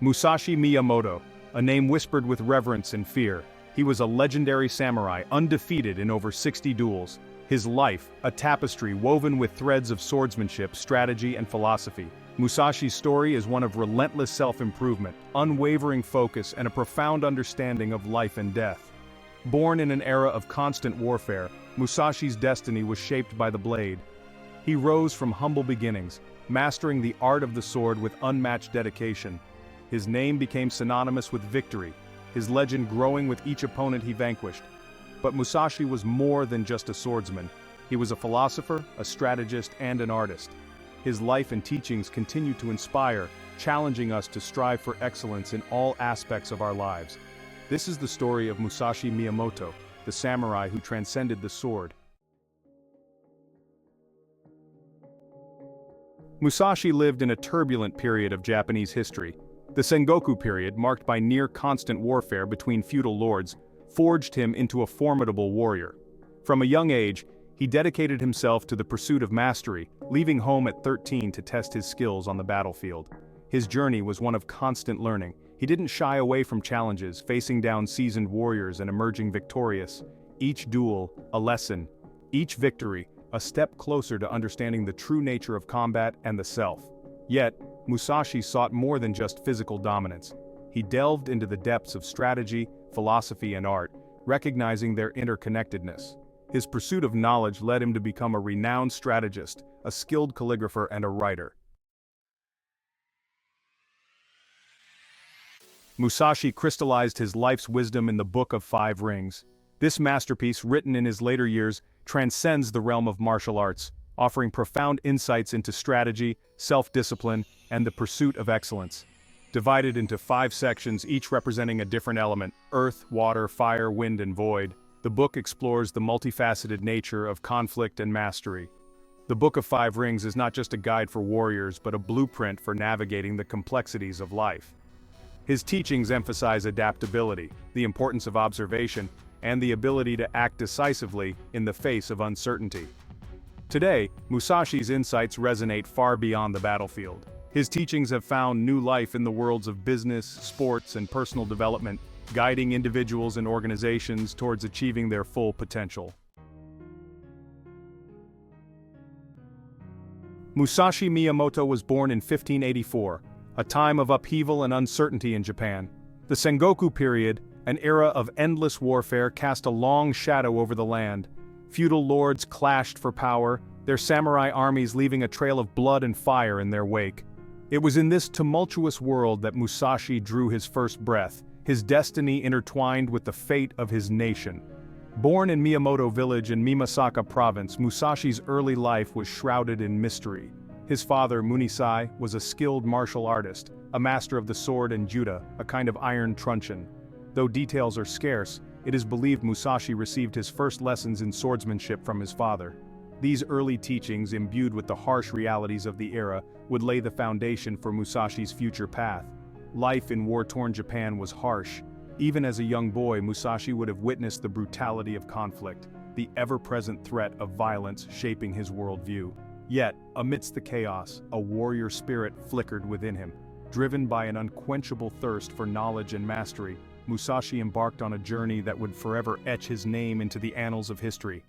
Musashi Miyamoto, a name whispered with reverence and fear. He was a legendary samurai, undefeated in over 60 duels. His life, a tapestry woven with threads of swordsmanship, strategy, and philosophy. Musashi's story is one of relentless self-improvement, unwavering focus, and a profound understanding of life and death. Born in an era of constant warfare, Musashi's destiny was shaped by the blade. He rose from humble beginnings, mastering the art of the sword with unmatched dedication. His name became synonymous with victory, his legend growing with each opponent he vanquished. But Musashi was more than just a swordsman. He was a philosopher, a strategist, and an artist. His life and teachings continue to inspire, challenging us to strive for excellence in all aspects of our lives. This is the story of Musashi Miyamoto, the samurai who transcended the sword. Musashi lived in a turbulent period of Japanese history. The Sengoku period, marked by near-constant warfare between feudal lords, forged him into a formidable warrior. From a young age, he dedicated himself to the pursuit of mastery, leaving home at 13 to test his skills on the battlefield. His journey was one of constant learning. He didn't shy away from challenges, facing down seasoned warriors and emerging victorious. Each duel, a lesson. Each victory, a step closer to understanding the true nature of combat and the self. Yet, Musashi sought more than just physical dominance. He delved into the depths of strategy, philosophy, and art, recognizing their interconnectedness. His pursuit of knowledge led him to become a renowned strategist, a skilled calligrapher, and a writer. Musashi crystallized his life's wisdom in the Book of Five Rings. This masterpiece, written in his later years, transcends the realm of martial arts, offering profound insights into strategy, self-discipline, and the pursuit of excellence. Divided into 5 sections, each representing a different element: earth, water, fire, wind, and void, the book explores the multifaceted nature of conflict and mastery. The Book of Five Rings is not just a guide for warriors, but a blueprint for navigating the complexities of life. His teachings emphasize adaptability, the importance of observation, and the ability to act decisively in the face of uncertainty. Today, Musashi's insights resonate far beyond the battlefield. His teachings have found new life in the worlds of business, sports, and personal development, guiding individuals and organizations towards achieving their full potential. Musashi Miyamoto was born in 1584, a time of upheaval and uncertainty in Japan. The Sengoku period, an era of endless warfare, cast a long shadow over the land. Feudal lords clashed for power, their samurai armies leaving a trail of blood and fire in their wake. It was in this tumultuous world that Musashi drew his first breath, his destiny intertwined with the fate of his nation. Born in Miyamoto village in Mimasaka province, Musashi's early life was shrouded in mystery. His father, Munisai, was a skilled martial artist, a master of the sword and judo, a kind of iron truncheon. Though details are scarce, it is believed Musashi received his first lessons in swordsmanship from his father. These early teachings, imbued with the harsh realities of the era, would lay the foundation for Musashi's future path. Life in war-torn Japan was harsh. Even as a young boy, Musashi would have witnessed the brutality of conflict, the ever-present threat of violence shaping his worldview. Yet, amidst the chaos, a warrior spirit flickered within him. Driven by an unquenchable thirst for knowledge and mastery, Musashi embarked on a journey that would forever etch his name into the annals of history.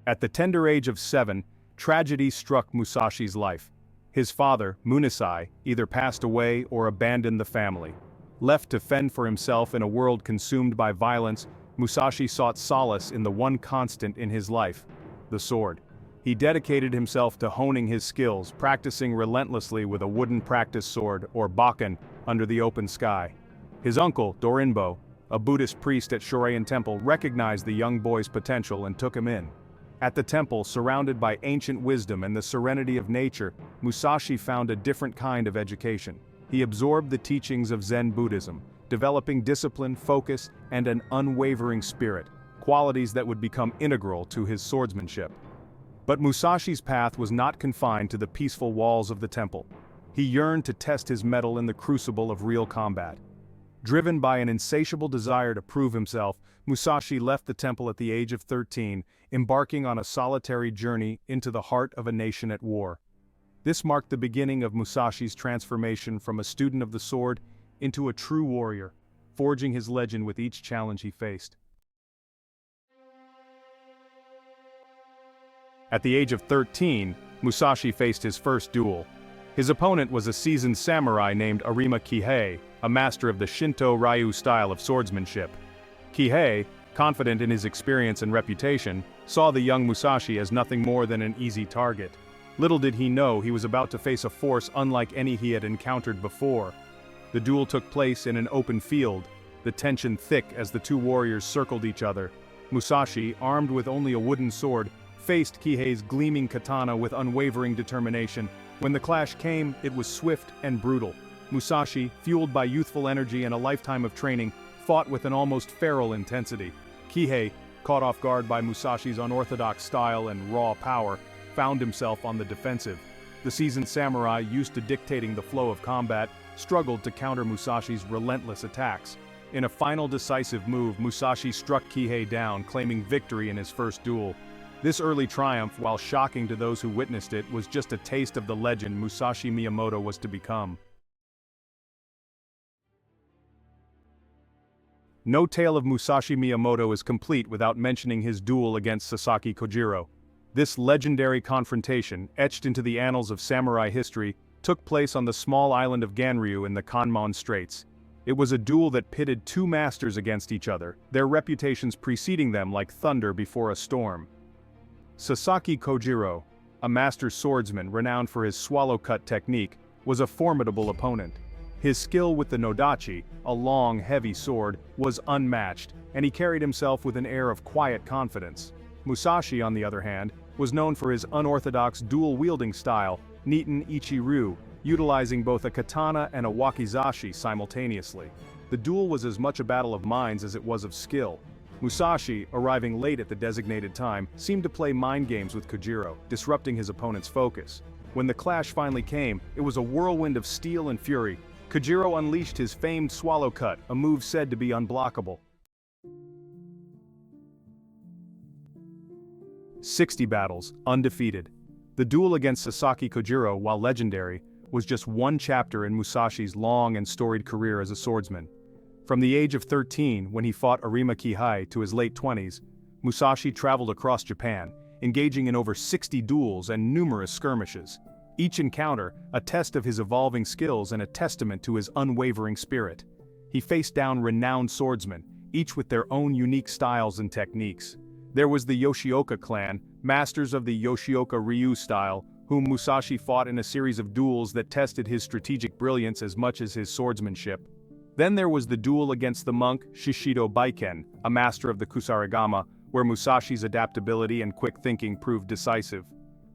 At the tender age of 7, tragedy struck Musashi's life. His father, Munisai, either passed away or abandoned the family. Left to fend for himself in a world consumed by violence, Musashi sought solace in the one constant in his life: the sword. He dedicated himself to honing his skills, practicing relentlessly with a wooden practice sword, or bakken, under the open sky. His uncle, Dorinbo, a Buddhist priest at Shorein Temple, recognized the young boy's potential and took him in. At the temple, surrounded by ancient wisdom and the serenity of nature, Musashi found a different kind of education. He absorbed the teachings of Zen Buddhism, developing discipline, focus, and an unwavering spirit, qualities that would become integral to his swordsmanship. But Musashi's path was not confined to the peaceful walls of the temple. He yearned to test his mettle in the crucible of real combat. Driven by an insatiable desire to prove himself, Musashi left the temple at the age of 13, embarking on a solitary journey into the heart of a nation at war. This marked the beginning of Musashi's transformation from a student of the sword into a true warrior, forging his legend with each challenge he faced. At the age of 13, Musashi faced his first duel. His opponent was a seasoned samurai named Arima Kihei, a master of the Shinto Ryu style of swordsmanship. Kihei, confident in his experience and reputation, saw the young Musashi as nothing more than an easy target. Little did he know he was about to face a force unlike any he had encountered before. The duel took place in an open field, the tension thick as the two warriors circled each other. Musashi, armed with only a wooden sword, faced Kihei's gleaming katana with unwavering determination. When the clash came, it was swift and brutal. Musashi, fueled by youthful energy and a lifetime of training, fought with an almost feral intensity. Kihei, caught off guard by Musashi's unorthodox style and raw power, found himself on the defensive. The seasoned samurai, used to dictating the flow of combat, struggled to counter Musashi's relentless attacks. In a final decisive move, Musashi struck Kihei down, claiming victory in his first duel. This early triumph, while shocking to those who witnessed it, was just a taste of the legend Musashi Miyamoto was to become. No tale of Musashi Miyamoto is complete without mentioning his duel against Sasaki Kojiro. This legendary confrontation, etched into the annals of samurai history, took place on the small island of Ganryu in the Kanmon Straits. It was a duel that pitted two masters against each other, their reputations preceding them like thunder before a storm. Sasaki Kojiro, a master swordsman renowned for his swallow-cut technique, was a formidable opponent. His skill with the nodachi, a long, heavy sword, was unmatched, and he carried himself with an air of quiet confidence. Musashi, on the other hand, was known for his unorthodox dual-wielding style, Niten Ichi-ryu, utilizing both a katana and a wakizashi simultaneously. The duel was as much a battle of minds as it was of skill. Musashi, arriving late at the designated time, seemed to play mind games with Kojiro, disrupting his opponent's focus. When the clash finally came, it was a whirlwind of steel and fury. Kojiro unleashed his famed swallow cut, a move said to be unblockable. 60 battles, undefeated. The duel against Sasaki Kojiro, while legendary, was just one chapter in Musashi's long and storied career as a swordsman. From the age of 13, when he fought Arima Kihei, to his late 20s, Musashi traveled across Japan, engaging in over 60 duels and numerous skirmishes. Each encounter, a test of his evolving skills and a testament to his unwavering spirit. He faced down renowned swordsmen, each with their own unique styles and techniques. There was the Yoshioka clan, masters of the Yoshioka Ryu style, whom Musashi fought in a series of duels that tested his strategic brilliance as much as his swordsmanship. Then there was the duel against the monk Shishido Baiken, a master of the Kusarigama, where Musashi's adaptability and quick thinking proved decisive.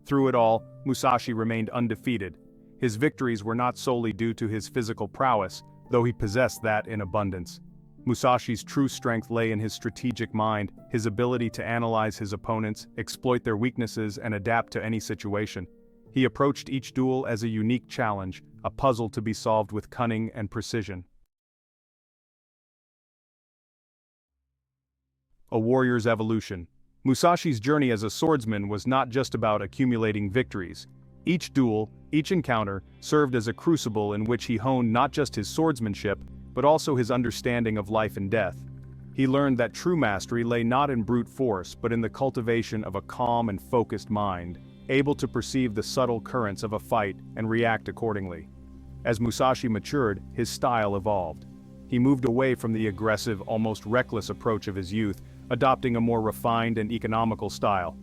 Through it all, Musashi remained undefeated. His victories were not solely due to his physical prowess, though he possessed that in abundance. Musashi's true strength lay in his strategic mind, his ability to analyze his opponents, exploit their weaknesses, and adapt to any situation. He approached each duel as a unique challenge, a puzzle to be solved with cunning and precision. A warrior's evolution. Musashi's journey as a swordsman was not just about accumulating victories. Each duel, each encounter, served as a crucible in which he honed not just his swordsmanship, but also his understanding of life and death. He learned that true mastery lay not in brute force but in the cultivation of a calm and focused mind, able to perceive the subtle currents of a fight and react accordingly. As Musashi matured, his style evolved. He moved away from the aggressive, almost reckless approach of his youth, adopting a more refined and economical style.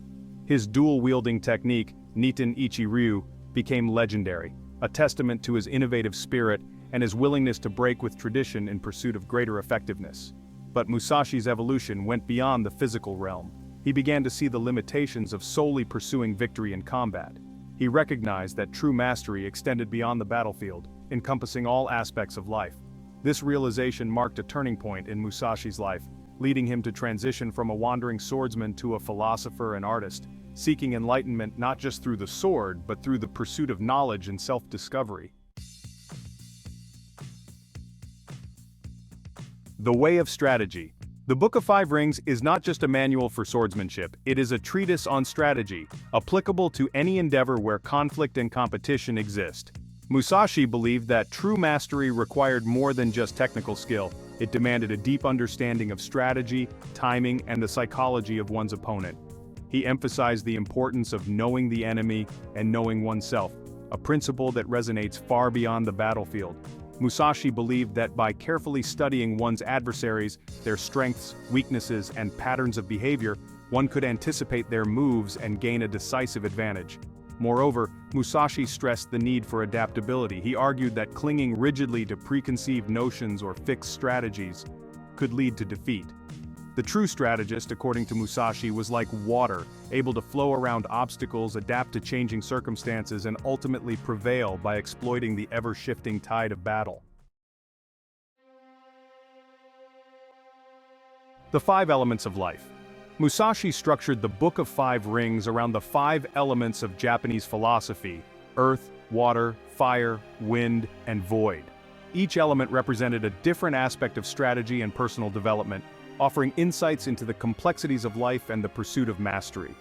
His dual-wielding technique, Niten Ichi-ryu, became legendary, a testament to his innovative spirit and his willingness to break with tradition in pursuit of greater effectiveness. But Musashi's evolution went beyond the physical realm. He began to see the limitations of solely pursuing victory in combat. He recognized that true mastery extended beyond the battlefield, encompassing all aspects of life. This realization marked a turning point in Musashi's life, leading him to transition from a wandering swordsman to a philosopher and artist, seeking enlightenment not just through the sword but through the pursuit of knowledge and self-discovery. The way of strategy. The Book of Five Rings is not just a manual for swordsmanship, it is a treatise on strategy, applicable to any endeavor where conflict and competition exist. Musashi believed that true mastery required more than just technical skill. It demanded a deep understanding of strategy, timing, and the psychology of one's opponent. He emphasized the importance of knowing the enemy and knowing oneself, a principle that resonates far beyond the battlefield. Musashi believed that by carefully studying one's adversaries, their strengths, weaknesses, and patterns of behavior, one could anticipate their moves and gain a decisive advantage. Moreover, Musashi stressed the need for adaptability. He argued that clinging rigidly to preconceived notions or fixed strategies could lead to defeat. The true strategist, according to Musashi, was like water, able to flow around obstacles, adapt to changing circumstances, and ultimately prevail by exploiting the ever-shifting tide of battle. The five elements of life. Musashi structured the Book of Five Rings around the five elements of Japanese philosophy: earth, water, fire, wind, and void. Each element represented a different aspect of strategy and personal development, offering insights into the complexities of life and the pursuit of mastery.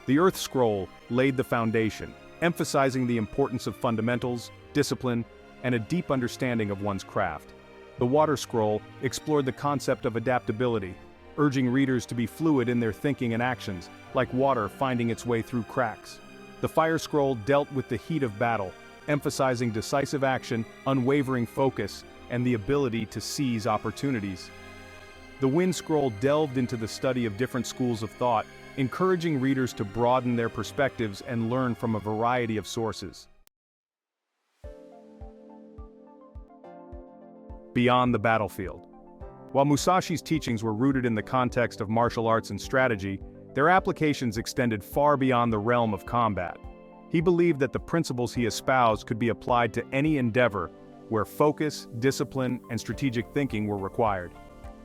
The Earth Scroll laid the foundation, emphasizing the importance of fundamentals, discipline, and a deep understanding of one's craft. The Water Scroll explored the concept of adaptability, urging readers to be fluid in their thinking and actions, like water finding its way through cracks. The Fire Scroll dealt with the heat of battle, emphasizing decisive action, unwavering focus, and the ability to seize opportunities. The Wind Scroll delved into the study of different schools of thought, encouraging readers to broaden their perspectives and learn from a variety of sources. Beyond the battlefield. While Musashi's teachings were rooted in the context of martial arts and strategy, their applications extended far beyond the realm of combat. He believed that the principles he espoused could be applied to any endeavor where focus, discipline, and strategic thinking were required.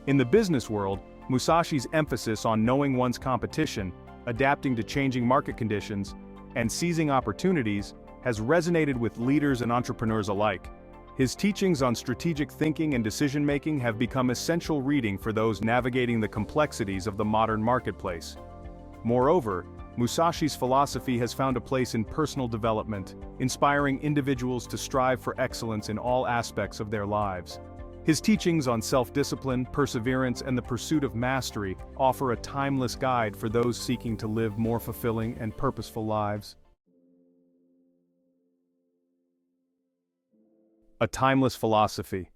In the business world, Musashi's emphasis on knowing one's competition, adapting to changing market conditions, and seizing opportunities has resonated with leaders and entrepreneurs alike. His teachings on strategic thinking and decision-making have become essential reading for those navigating the complexities of the modern marketplace. Moreover, Musashi's philosophy has found a place in personal development, inspiring individuals to strive for excellence in all aspects of their lives. His teachings on self-discipline, perseverance, and the pursuit of mastery offer a timeless guide for those seeking to live more fulfilling and purposeful lives. A timeless philosophy.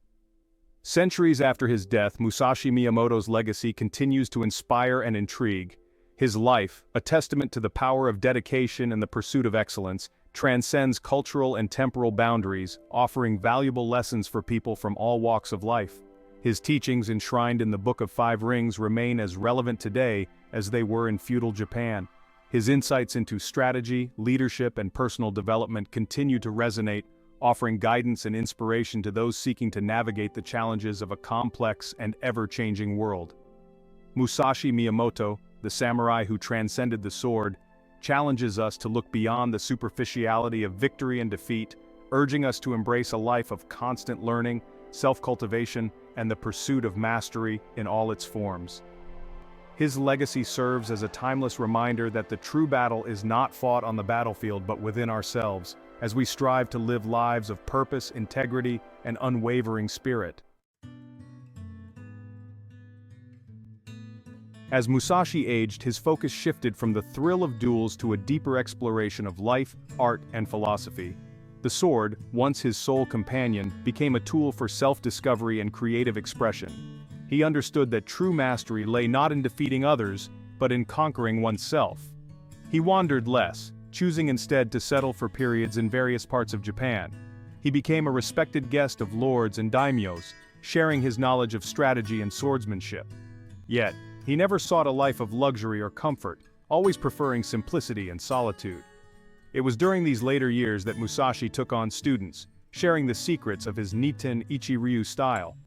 Centuries after his death, Musashi Miyamoto's legacy continues to inspire and intrigue. His life, a testament to the power of dedication and the pursuit of excellence, transcends cultural and temporal boundaries, offering valuable lessons for people from all walks of life. His teachings enshrined in the Book of Five Rings remain as relevant today as they were in feudal Japan. His insights into strategy, leadership, and personal development continue to resonate, offering guidance and inspiration to those seeking to navigate the challenges of a complex and ever-changing world. Musashi Miyamoto, the samurai who transcended the sword, challenges us to look beyond the superficiality of victory and defeat, urging us to embrace a life of constant learning, self-cultivation, and the pursuit of mastery in all its forms. His legacy serves as a timeless reminder that the true battle is not fought on the battlefield but within ourselves, as we strive to live lives of purpose, integrity, and unwavering spirit. As Musashi aged, his focus shifted from the thrill of duels to a deeper exploration of life, art, and philosophy. The sword, once his sole companion, became a tool for self-discovery and creative expression. He understood that true mastery lay not in defeating others, but in conquering oneself. He wandered less, choosing instead to settle for periods in various parts of Japan. He became a respected guest of lords and daimyos, sharing his knowledge of strategy and swordsmanship. Yet, he never sought a life of luxury or comfort, always preferring simplicity and solitude. It was during these later years that Musashi took on students, sharing the secrets of his Niten Ichi-ryu style.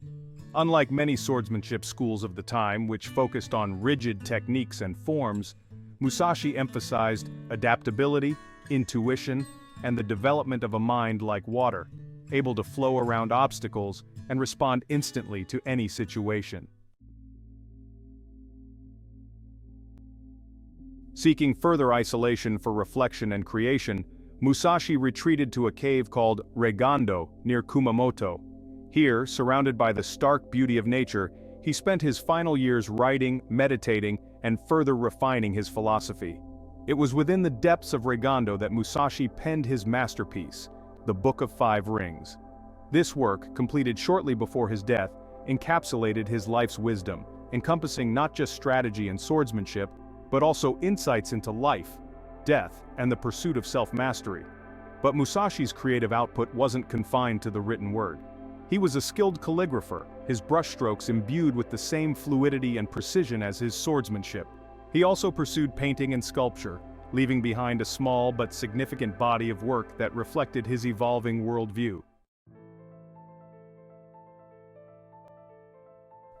Unlike many swordsmanship schools of the time, which focused on rigid techniques and forms, Musashi emphasized adaptability, intuition, and the development of a mind like water, able to flow around obstacles and respond instantly to any situation. Seeking further isolation for reflection and creation, Musashi retreated to a cave called Regando near Kumamoto. Here, surrounded by the stark beauty of nature, he spent his final years writing, meditating, and further refining his philosophy. It was within the depths of Regando that Musashi penned his masterpiece, the Book of Five Rings. This work, completed shortly before his death, encapsulated his life's wisdom, encompassing not just strategy and swordsmanship, but also insights into life, death, and the pursuit of self-mastery. But Musashi's creative output wasn't confined to the written word. He was a skilled calligrapher, his brushstrokes imbued with the same fluidity and precision as his swordsmanship. He also pursued painting and sculpture, leaving behind a small but significant body of work that reflected his evolving worldview.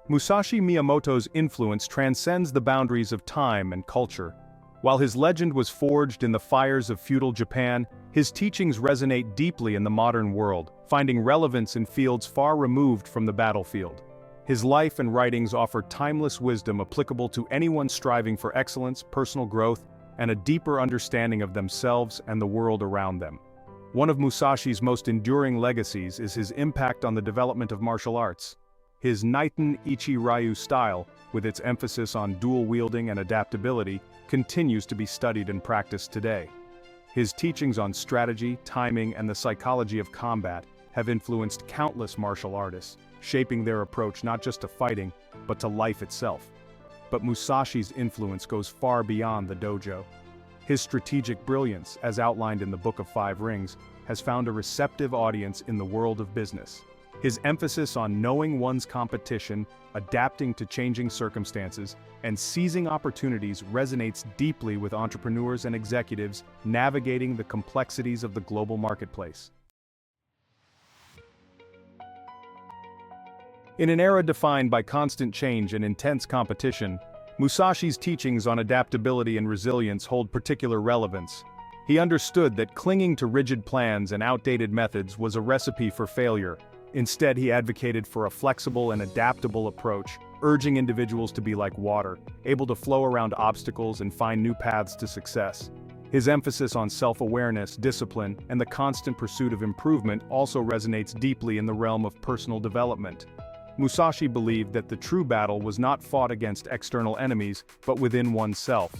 Musashi Miyamoto's influence transcends the boundaries of time and culture. While his legend was forged in the fires of feudal Japan, his teachings resonate deeply in the modern world, finding relevance in fields far removed from the battlefield. His life and writings offer timeless wisdom applicable to anyone striving for excellence, personal growth, and a deeper understanding of themselves and the world around them. One of Musashi's most enduring legacies is his impact on the development of martial arts. His Naiten Ichi-Ryu style, with its emphasis on dual wielding and adaptability, continues to be studied and practiced today. His teachings on strategy, timing, and the psychology of combat have influenced countless martial artists, shaping their approach not just to fighting, but to life itself. But Musashi's influence goes far beyond the dojo. His strategic brilliance, as outlined in the Book of Five Rings, has found a receptive audience in the world of business. His emphasis on knowing one's competition, adapting to changing circumstances, and seizing opportunities resonates deeply with entrepreneurs and executives navigating the complexities of the global marketplace. In an era defined by constant change and intense competition, Musashi's teachings on adaptability and resilience hold particular relevance. He understood that clinging to rigid plans and outdated methods was a recipe for failure. Instead, he advocated for a flexible and adaptable approach, urging individuals to be like water, able to flow around obstacles and find new paths to success. His emphasis on self-awareness, discipline, and the constant pursuit of improvement also resonates deeply in the realm of personal development. Musashi believed that the true battle was not fought against external enemies, but within oneself.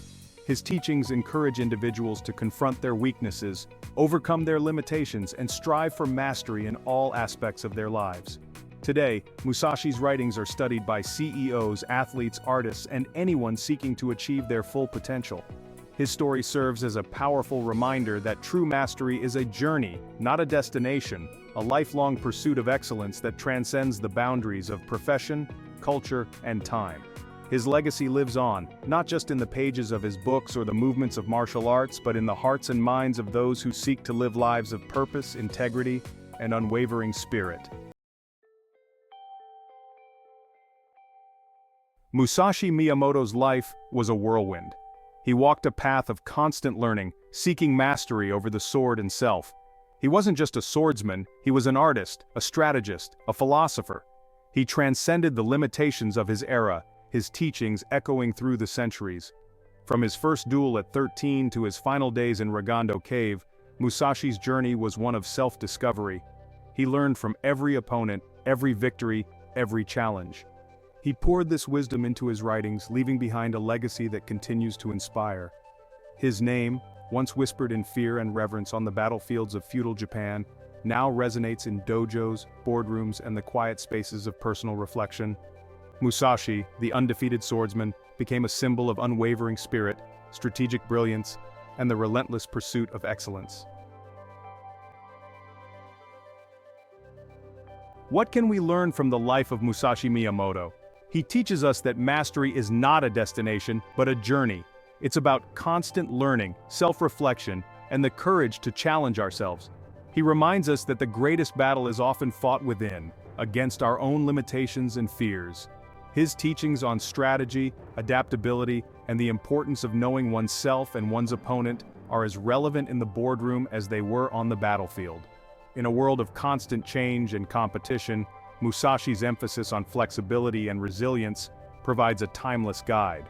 His teachings encourage individuals to confront their weaknesses, overcome their limitations, and strive for mastery in all aspects of their lives. Today, Musashi's writings are studied by CEOs, athletes, artists, and anyone seeking to achieve their full potential. His story serves as a powerful reminder that true mastery is a journey, not a destination, a lifelong pursuit of excellence that transcends the boundaries of profession, culture, and time. His legacy lives on, not just in the pages of his books or the movements of martial arts, but in the hearts and minds of those who seek to live lives of purpose, integrity, and unwavering spirit. Musashi Miyamoto's life was a whirlwind. He walked a path of constant learning, seeking mastery over the sword and self. He wasn't just a swordsman, he was an artist, a strategist, a philosopher. He transcended the limitations of his era, his teachings echoing through the centuries. From his first duel at 13 to his final days in Regando Cave, Musashi's journey was one of self-discovery. He learned from every opponent, every victory, every challenge. He poured this wisdom into his writings, leaving behind a legacy that continues to inspire. His name, once whispered in fear and reverence on the battlefields of feudal Japan, now resonates in dojos, boardrooms, and the quiet spaces of personal reflection. Musashi, the undefeated swordsman, became a symbol of unwavering spirit, strategic brilliance, and the relentless pursuit of excellence. What can we learn from the life of Musashi Miyamoto? He teaches us that mastery is not a destination, but a journey. It's about constant learning, self-reflection, and the courage to challenge ourselves. He reminds us that the greatest battle is often fought within, against our own limitations and fears. His teachings on strategy, adaptability, and the importance of knowing oneself and one's opponent are as relevant in the boardroom as they were on the battlefield. In a world of constant change and competition, Musashi's emphasis on flexibility and resilience provides a timeless guide.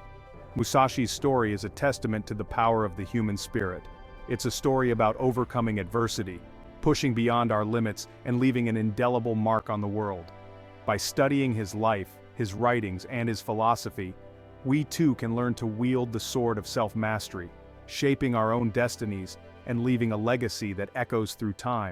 Musashi's story is a testament to the power of the human spirit. It's a story about overcoming adversity, pushing beyond our limits, and leaving an indelible mark on the world. By studying his life, his writings, and his philosophy, we too can learn to wield the sword of self-mastery, shaping our own destinies and leaving a legacy that echoes through time.